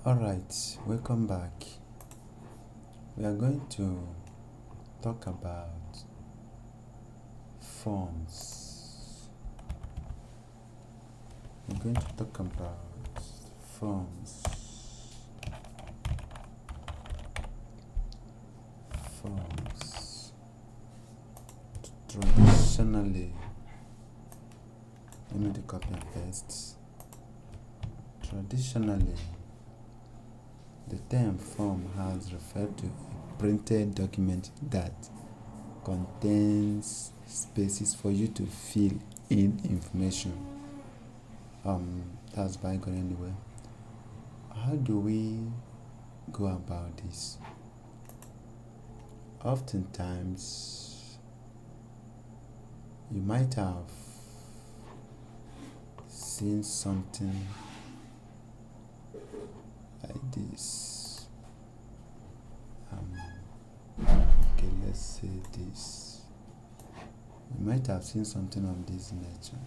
Alright, welcome back. We are going to talk about forms. We're going to talk about forms. Traditionally, let me do copy and paste. Traditionally, the term form has referred to a printed document that contains spaces for you to fill in information. That's bygone anyway. How do we go about this? Oftentimes, you might have seen something like this. Okay, let's say this. You might have seen something of this nature.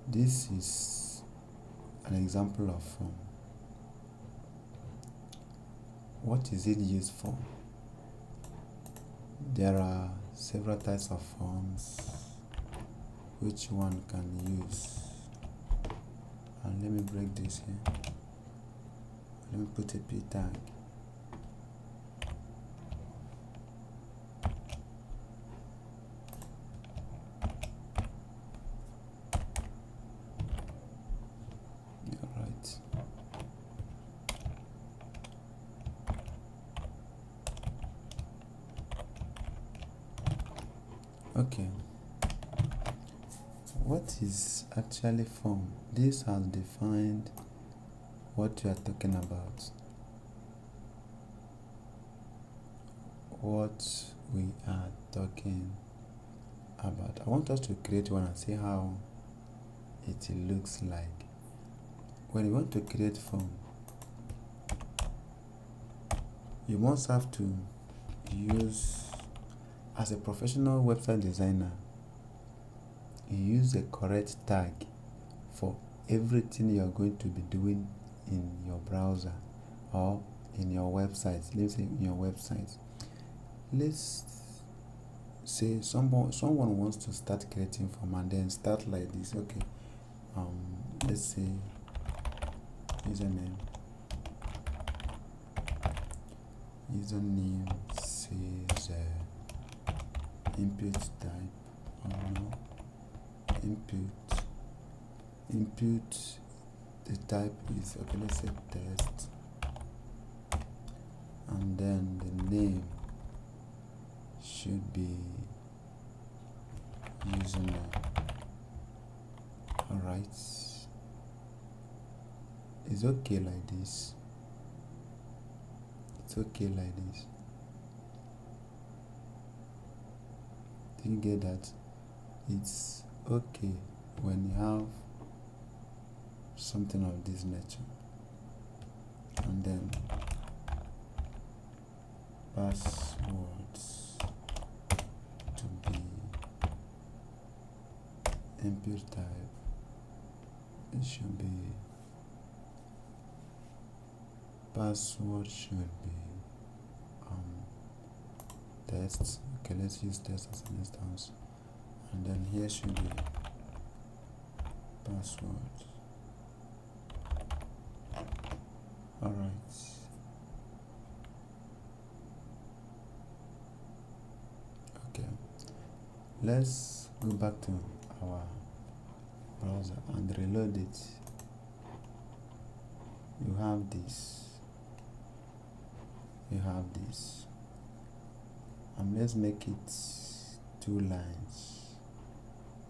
This is an example of form. What is it used for? There are several types of forms. Which one can use? And let me break this here. Let me put a p tag. Alright. Okay. What is actually form? This has defined what we are talking about. What we are talking about. I want us to create one and see how it looks like. When you want to create form, you must have to use, as a professional website designer, you use the correct tag for everything you are going to be doing in your browser or in your website. Let's say in your website. Let's say someone wants to start creating form and then start like this. Okay. Let's say username says input type or no input the type is, okay, let's say test, and then the name should be username. Alright, it's okay like this. It's okay like this. Do you get that? It's okay when you have something of this nature, and then passwords to be input type. It should be password should be test. Okay, let's use test as an instance, and then here should be password. Alright. Okay, let's go back to our browser and reload it. You have this, and let's make it 2 lines.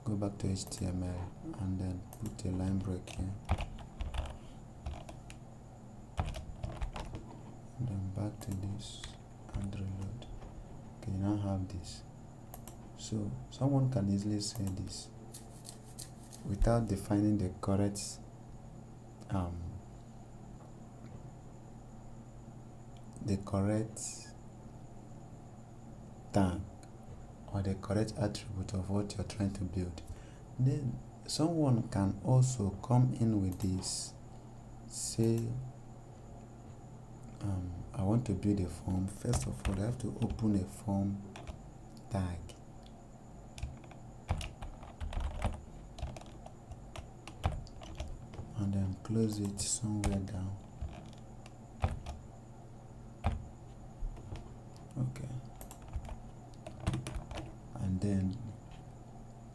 Go back to HTML and then put a line break here, and then back to this and reload. Okay, you now have this. So someone can easily say this without defining the correct tag or the correct attribute of what you're trying to build. Then someone can also come in with this. Say I want to build a form. First of all, I have to open a form tag. And then close it somewhere down. Okay. And then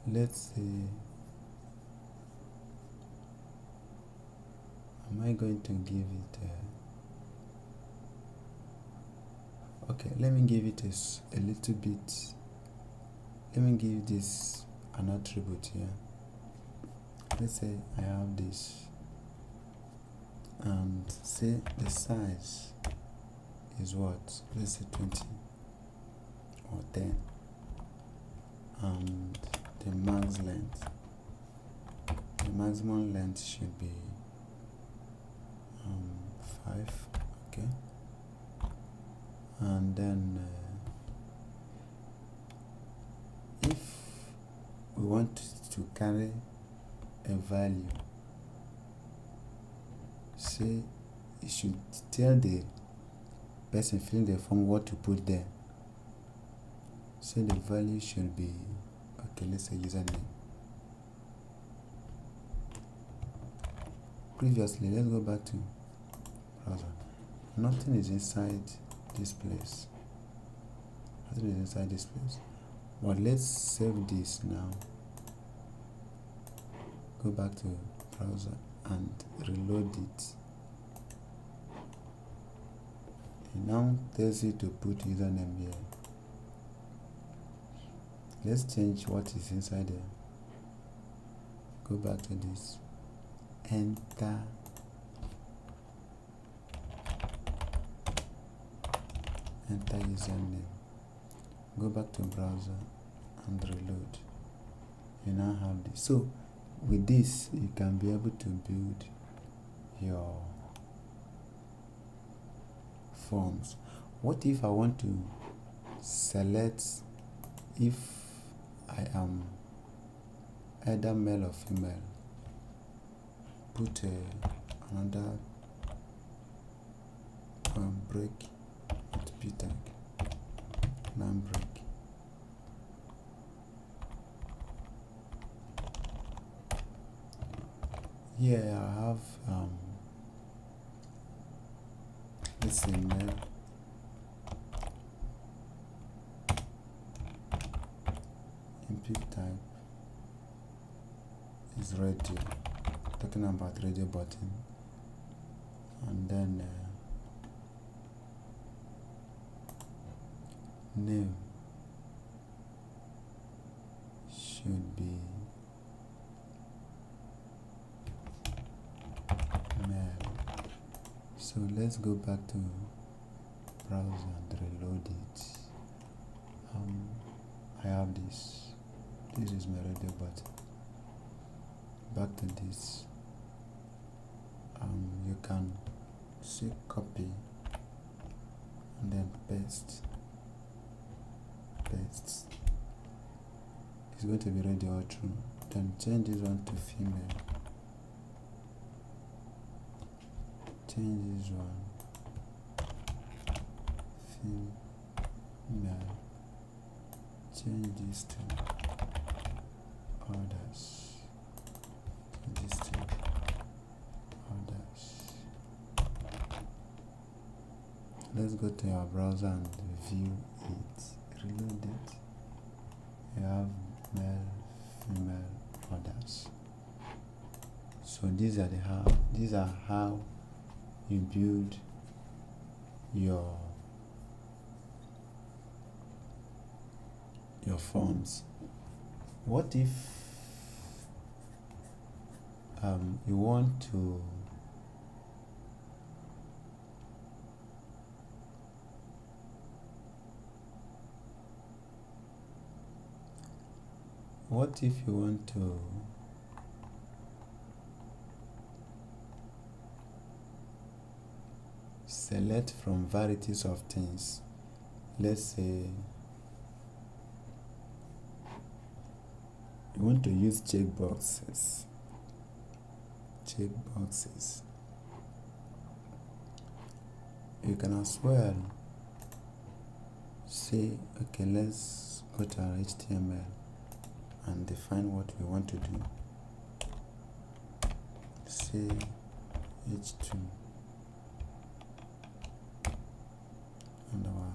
let's say, am I going to give it okay, let me give it a little bit. Let me give this an attribute here. Let's say I have this, and say the size is what? Let's say 20 or 10, and the max length, the maximum length should be 5. Okay. And then if we want to carry a value, say you should tell the person filling the form what to put there. So the value should be, okay, let's say username. Previously, let's go back to browser. Nothing is inside this place. Nothing is inside this place. But let's save this now. Go back to browser and reload it. It now tells you to put username here. Let's change what is inside there. Go back to this. Enter username. Go back to browser and reload. You now have this. So with this, you can be able to build your forms. What if I want to select if I am either male or female? Put another break with p tag, line break. Here I have let's say male, input type is radio, talking about radio button, and then name should be male. So let's go back to browser and reload it. I have this. This is my radio button. Back to this. You can say copy and then paste. It's going to be radio or true. Then change this one to female. Change this one female. Change this to others. Change this to others. Let's go to our browser and view it. Reload it. You have male, female, others. So these are how you build your forms. What if you want to select from varieties of things? Let's say You want to use checkboxes. Checkboxes. You can as well say, okay, let's go to our HTML and define what we want to do. Say h2 and our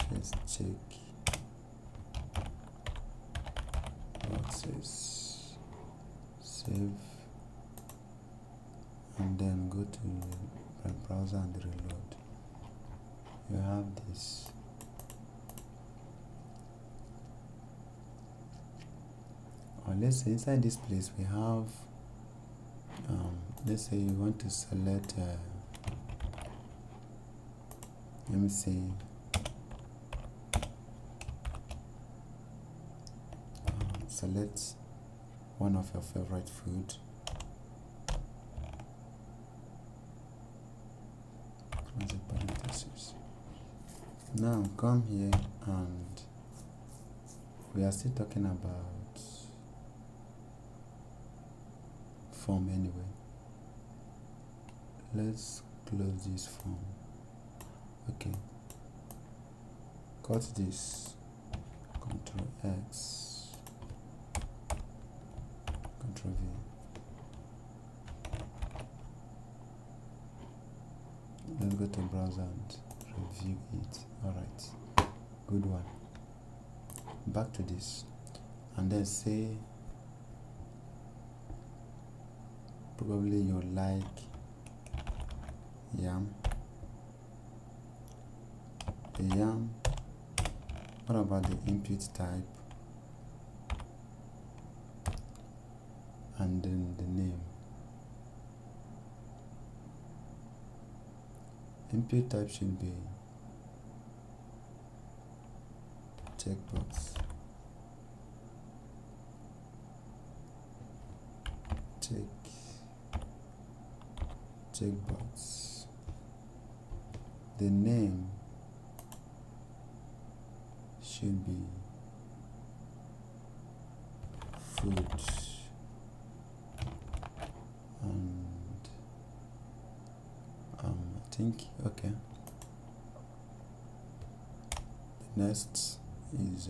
says check boxes. Save and then go to the browser and reload. You have this. Or let's say inside this place we have let's say you want to select let me see select one of your favorite food. Close the parentheses. Now come here and we are still talking about form anyway. Let's close this form. Okay, cut this, Ctrl X, Ctrl V. Let's go to browser and review it. Alright, good one. Back to this and then say probably you like yam. The yam. What about the input type and then the name? Input type should be checkbox. Checkbox. The name should be food and I think okay. The next is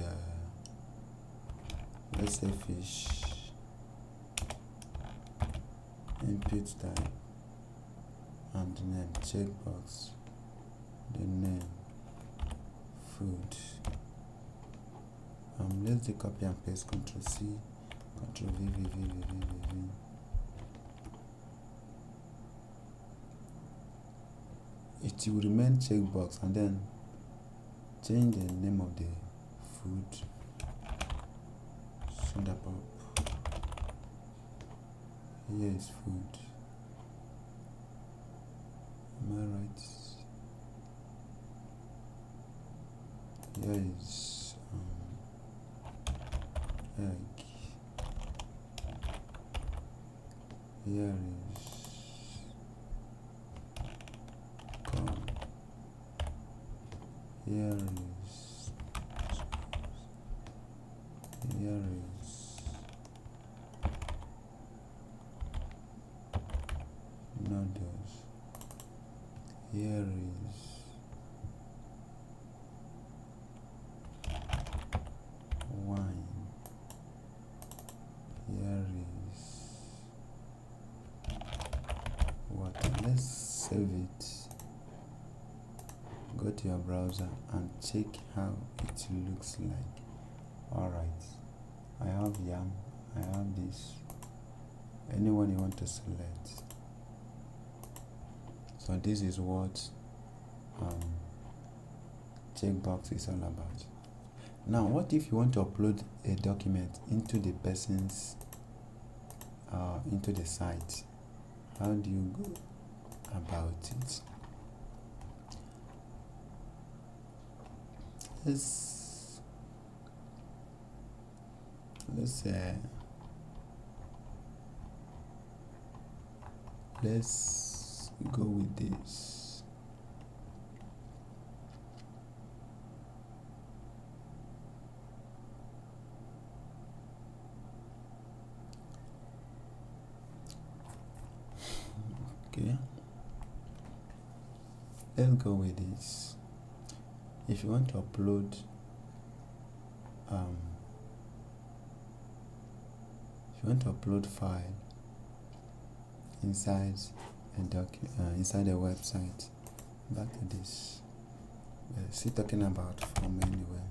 let's say fish. Input type and the name checkbox. The name food. Let's do copy and paste. Ctrl C, Ctrl V. It will remain checkbox and then change the name of the food. Send up. Here is food. Am I right? Here is egg. Here is corn. Here is noodles. Here is wine. Here is water. Let's save it. Go to your browser and check how it looks like. Alright, I have yam, I have this. Anyone you want to select. So this is what checkbox is all about. Now what if you want to upload a document into the person's into the site? How do you go about it? Let's go with this. Okay, let's go with this. If you want to upload file inside inside a website, back to this. We're still talking about form anyway.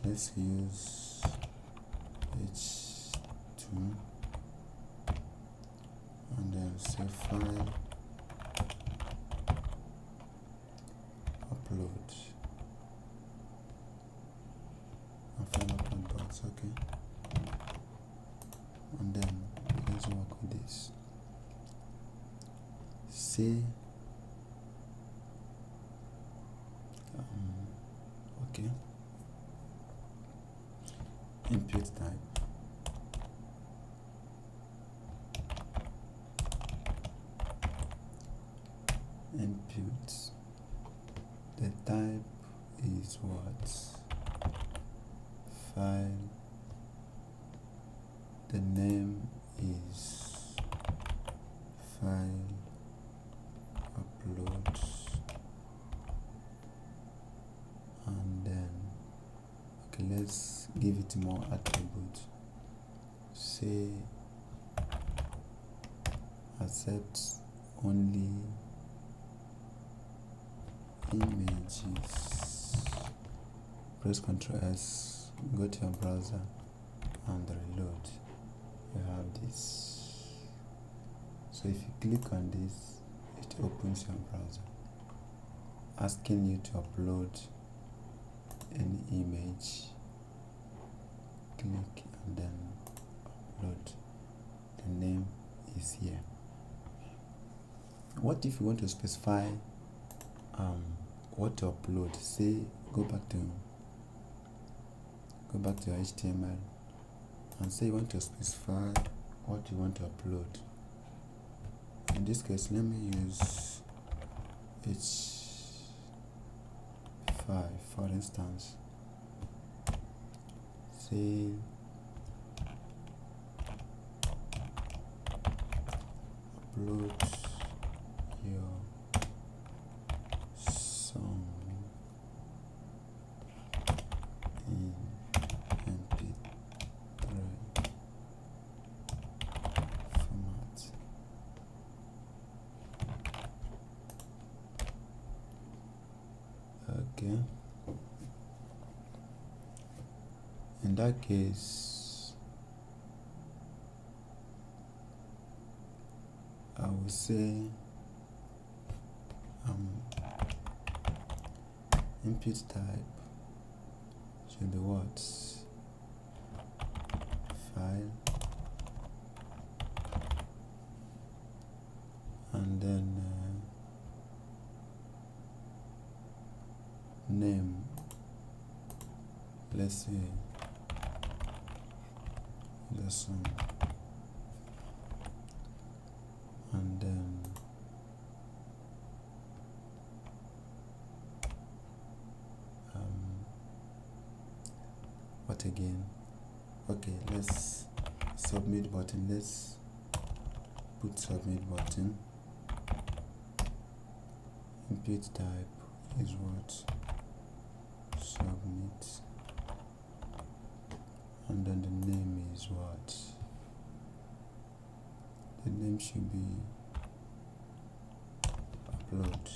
Let's use H2 and then say file upload and file upload box. Okay, and then let's work with this. Say okay, input type, input, the type is what? File, the name is file upload, and then okay, let's give it more attribute. Say accept only images. Press Ctrl S, go to your browser and reload. You have this. So if you click on this, it opens your browser, asking you to upload any image. Click and then upload. The name is here. What if you want to specify what to upload? Say go back to your HTML and say you want to specify what you want to upload. In this case, let me use H5 for instance. Say upload your song in MP3 format. Okay. In that case, I will say input type should be what? File, and then name, let's say lesson, and then what again? Okay, let's submit button. Let's put submit button. Input type is what? Submit, and then the name is what? The name should be upload.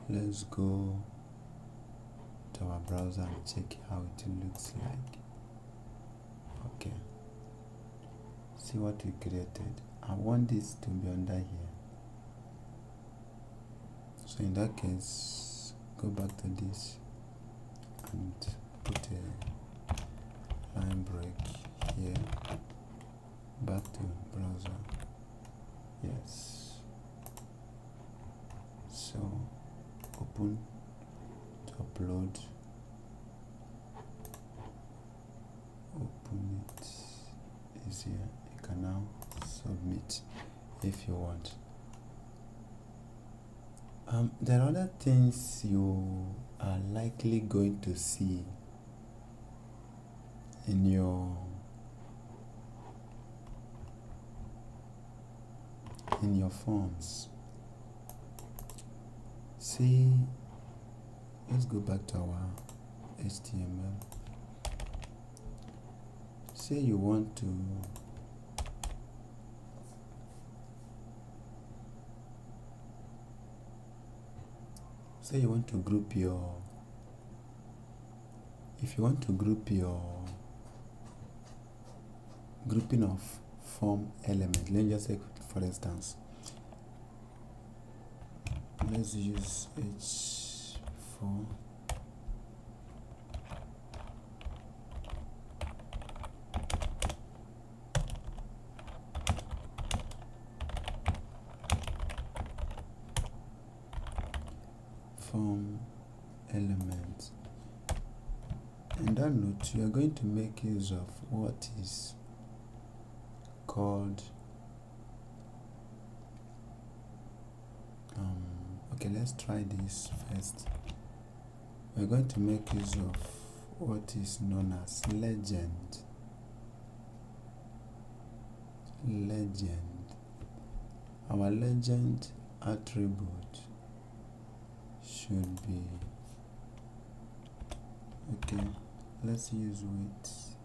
Let's go to our browser and check how it looks like. Okay, see what we created. I want this to be under here, so in that case, go back to this and put a line break here. Back to browser. Yes. So open to upload. Open it. Is here. You can now submit if you want. There are other things you are likely going to see in your in your forms. See, let's go back to our HTML. Say you want to group your, if you want to group your grouping of form element, let's just say, for instance, let's use H4. Form element. In that note, you are going to make use of what is called okay, let's try this first. We're going to make use of what is known as legend. Our legend attribute should be, okay, let's use width.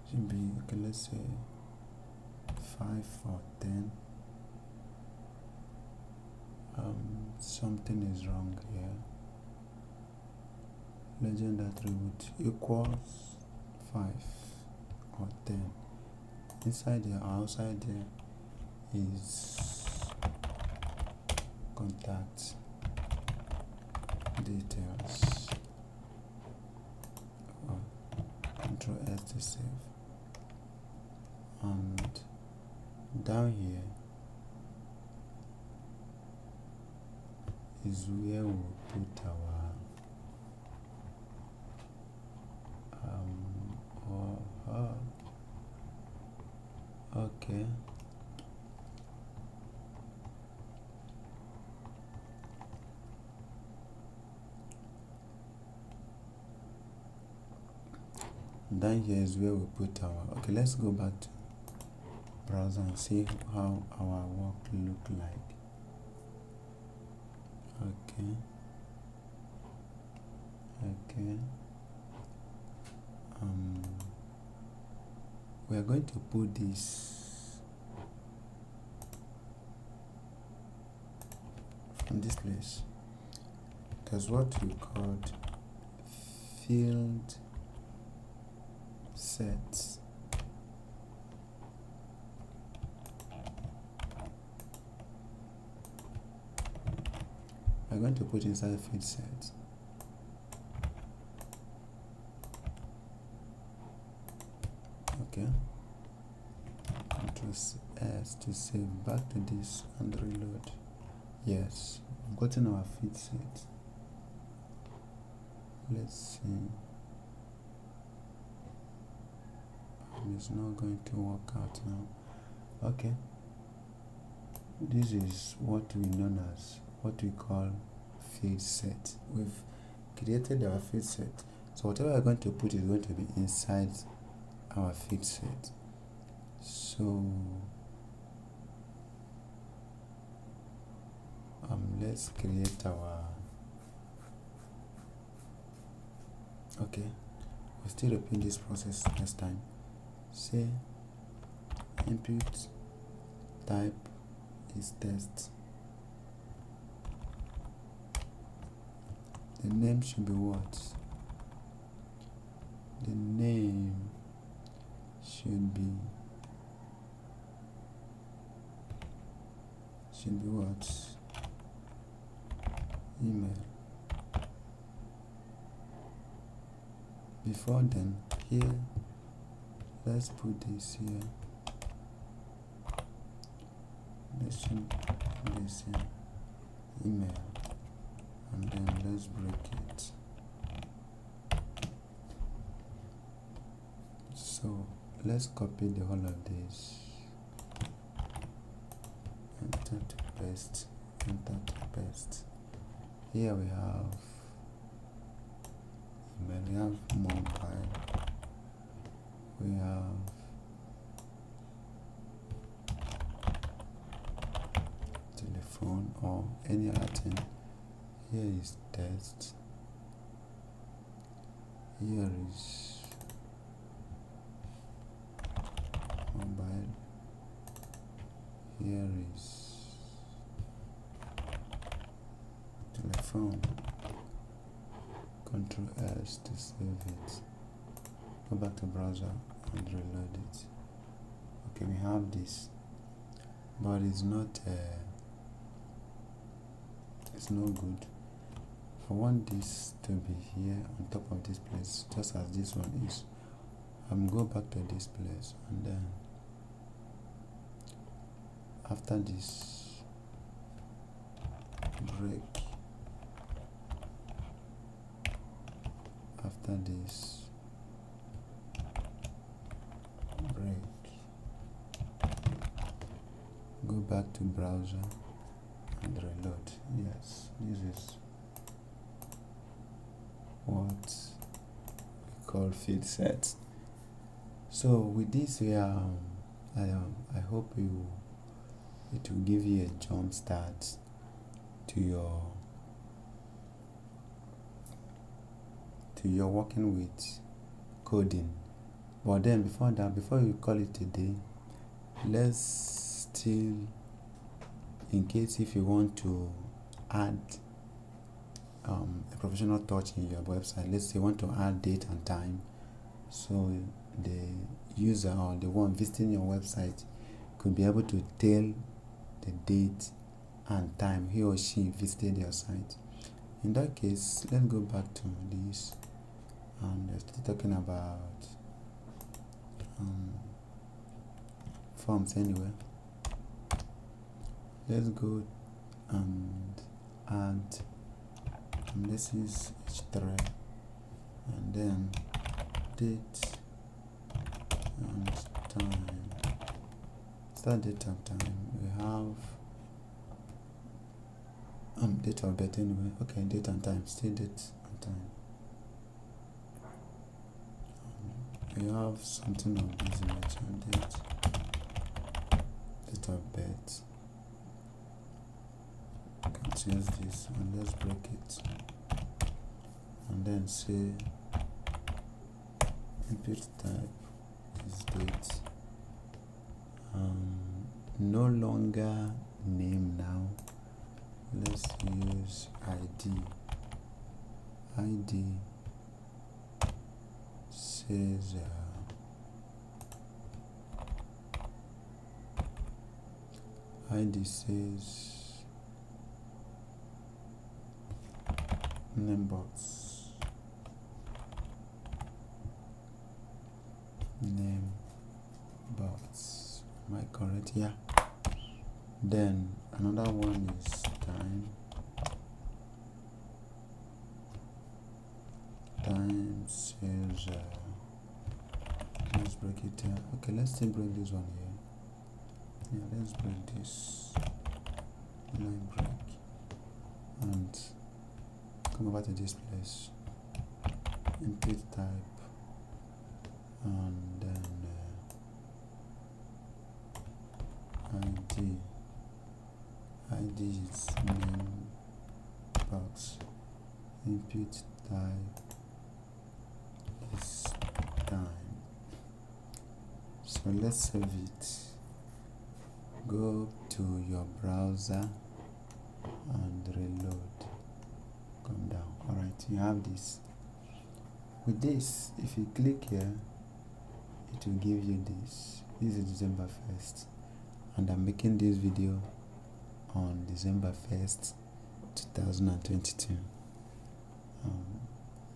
Should be, okay, let's say 5 or 10. Something is wrong here. Legend attribute equals 5 or 10. Inside there, outside there is contact details. Control S to save. And down here is where we'll put our okay, down here is where we put our, okay, let's go back to browser and see how our work look like. Okay, we are going to put this from this place. There's what we called field sets. I'm going to put inside field set. Okay. Control S to save. Back to this and reload. Yes, we've gotten our field set. Let's see. It's not going to work out now. Okay. This is what we call field set. We've created our field set. So whatever we're going to put is going to be inside our field set. So let's create our, okay, we'll still repeat this process next time. Say input type is test. The name should be what? The name should be what? Email. Before then, here, let's put this here. Let's put this here. Email. And then let's break it. So let's copy the whole of this. Enter to paste. Enter to paste. Here we have email, we have mobile, we have telephone or any other thing. Here is text, here is mobile, here is telephone. Control S to save it. Go back to browser and reload it. Okay, we have this, but it's not it's no good. I want this to be here on top of this place, just as this one is. Go back to this place, and then after this, break. After this, break. Go back to browser and reload. Yes, this is what we call field set. So with this, we are I hope it will give you a jump start to your working with coding. But then before you call it a day, let's still, in case if you want to add a professional touch in your website, let's say you want to add date and time, so the user or the one visiting your website could be able to tell the date and time he or she visited your site. In that case, let's go back to this and start talking about forms anyway. Let's go and add, this is h3, and then date and time. Start date and time. We have date of birth anyway. Okay, date and time. Still date and time. We have something of this nature. Date of birth. You can choose this and let's break it, and then say input type is date. No longer name now. Let's use ID. ID says ID says name box. Name box. Am I correct? Yeah. Then another one is time. Time says let's break it here. Okay, let's still break this one here. Yeah, let's break this line break and come over to this place. Input type and then ID. ID is name box. Input type is time. So let's save it. Go to your browser and reload. Come down. Alright, you have this. With this, if you click here, it will give you this. This is December 1st, and I'm making this video on December 1st, 2022.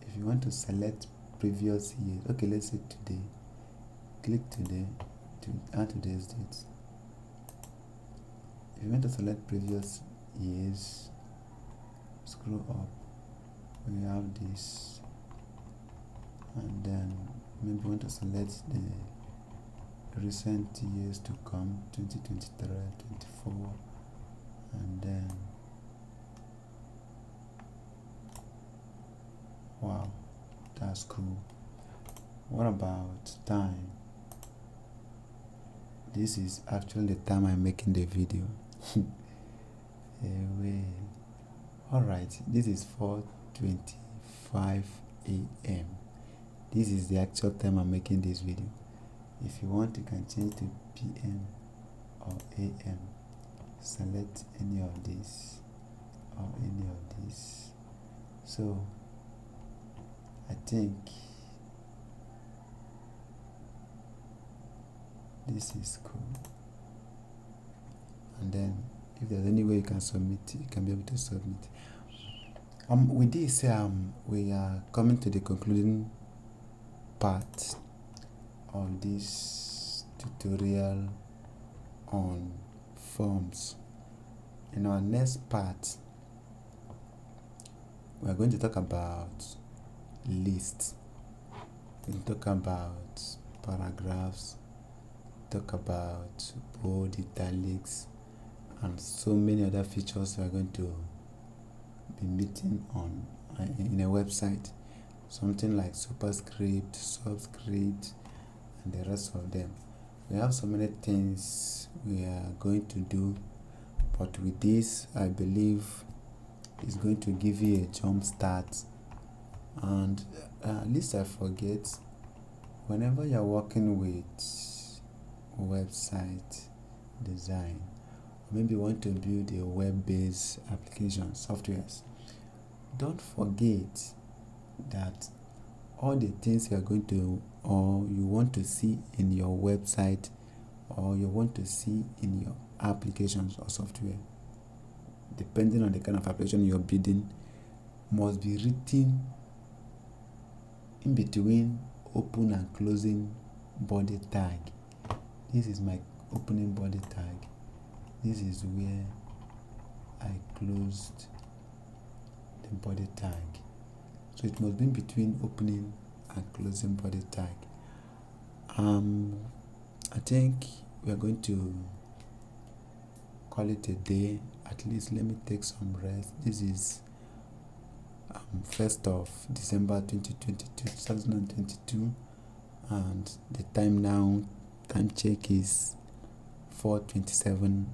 If you want to select previous year, okay, let's say today, click today to add today's date. If you want to select previous years, scroll up, we have this, and then maybe you want to select the recent years to come, 2023, 24, and then wow, that's cool. What about time? This is actually the time I'm making the video. Alright, this is 4:25 a.m. This is the actual time I'm making this video. If you want, you can change to PM or AM. Select any of these or any of these. So I think this is cool. And then if there's any way you can submit, you can be able to submit. With this, we are coming to the concluding part of this tutorial on forms. In our next part, we are going to talk about lists. We'll talk about paragraphs, talk about bold, italics, and so many other features we are going to be meeting on in a website. Something like superscript, subscript, and the rest of them. We have so many things we are going to do, but with this, I believe it's going to give you a jump start. And at least I forget, whenever you're working with website design, maybe you want to build a web-based application softwares, don't forget that all the things you are going to or you want to see in your website or you want to see in your applications or software, depending on the kind of application you're building, must be written in between open and closing body tag. This is my opening body tag. This is where I closed the body tag. So it must be in between opening and closing body tag. I think we are going to call it a day. At least let me take some rest. This is 1st of December 2022, and the time check is 4:27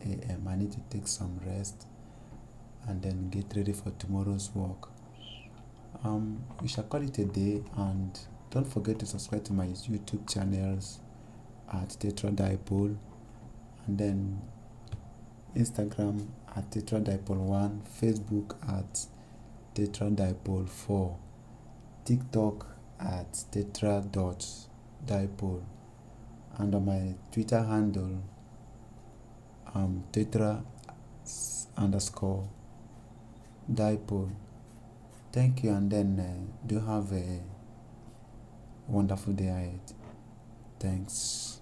a.m. I need to take some rest and then get ready for tomorrow's work. We shall call it a day, and don't forget to subscribe to my YouTube channels at Tetradipole, and then Instagram at Tetradipole1, Facebook at Tetradipole4, TikTok at tetra.dipole, and on my Twitter handle tetra_dipole. Thank you, and then do have a wonderful day ahead. Thanks.